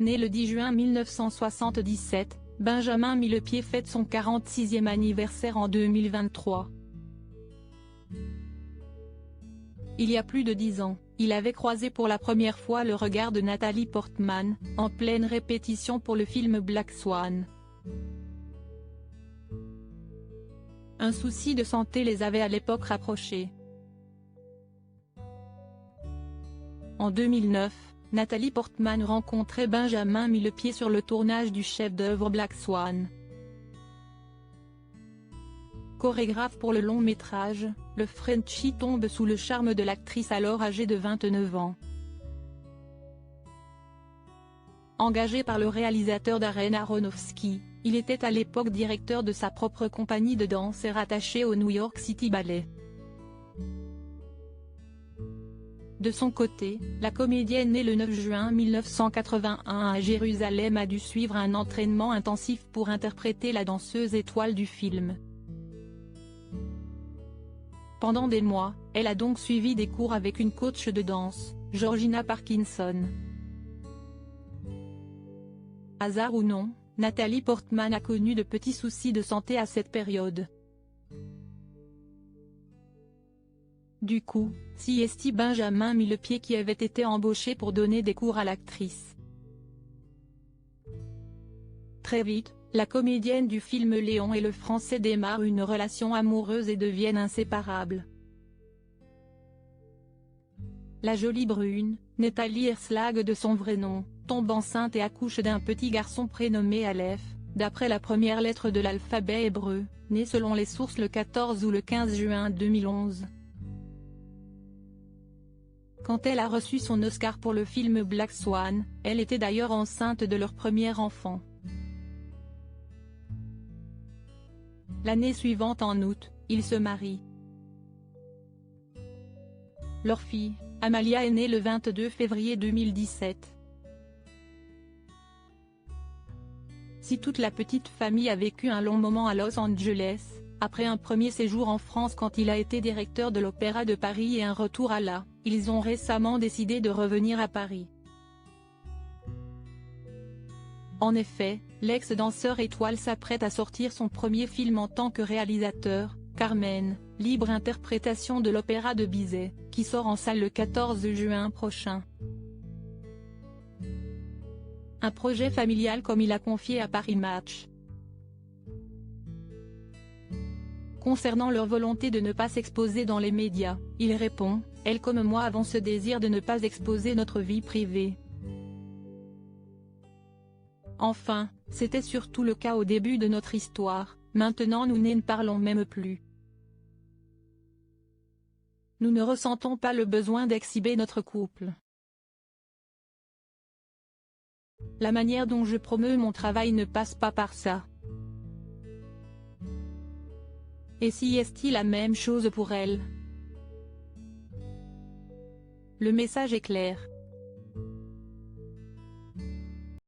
Né le 10 juin 1977, Benjamin Millepied fête son 46e anniversaire en 2023. Il y a plus de 10 ans, il avait croisé pour la première fois le regard de Nathalie Portman, en pleine répétition pour le film Black Swan. Un souci de santé les avait à l'époque rapprochés. En 2009, Nathalie Portman rencontrait Benjamin Millepied sur le tournage du chef-d'œuvre Black Swan. Chorégraphe pour le long métrage, le Frenchie tombe sous le charme de l'actrice alors âgée de 29 ans. Engagé par le réalisateur Darren Aronofsky, il était à l'époque directeur de sa propre compagnie de danse et rattaché au New York City Ballet. De son côté, la comédienne née le 9 juin 1981 à Jérusalem a dû suivre un entraînement intensif pour interpréter la danseuse étoile du film. Pendant des mois, elle a donc suivi des cours avec une coach de danse, Georgina Parkinson. Hasard ou non, Nathalie Portman a connu de petits soucis de santé à cette période. Du coup, c'est Benjamin Millepied qui avait été embauché pour donner des cours à l'actrice. Très vite, la comédienne du film Léon et le Français démarrent une relation amoureuse et deviennent inséparables. La jolie brune, Nathalie Erslag de son vrai nom, tombe enceinte et accouche d'un petit garçon prénommé Aleph, d'après la première lettre de l'alphabet hébreu, né selon les sources le 14 ou le 15 juin 2011. Quand elle a reçu son Oscar pour le film Black Swan, elle était d'ailleurs enceinte de leur premier enfant. L'année suivante en août, ils se marient. Leur fille, Amalia est née le 22 février 2017. Si toute la petite famille a vécu un long moment à Los Angeles, après un premier séjour en France quand il a été directeur de l'Opéra de Paris et un retour à la, ils ont récemment décidé de revenir à Paris. En effet, l'ex-danseur étoile s'apprête à sortir son premier film en tant que réalisateur, Carmen, libre interprétation de l'opéra de Bizet, qui sort en salle le 14 juin prochain. Un projet familial comme il a confié à Paris Match. Concernant leur volonté de ne pas s'exposer dans les médias, il répond « Elle comme moi avons ce désir de ne pas exposer notre vie privée. Enfin, c'était surtout le cas au début de notre histoire, maintenant nous ne parlons même plus. Nous ne ressentons pas le besoin d'exhiber notre couple. La manière dont je promeus mon travail ne passe pas par ça. Et si est-il la même chose pour elle? Le message est clair.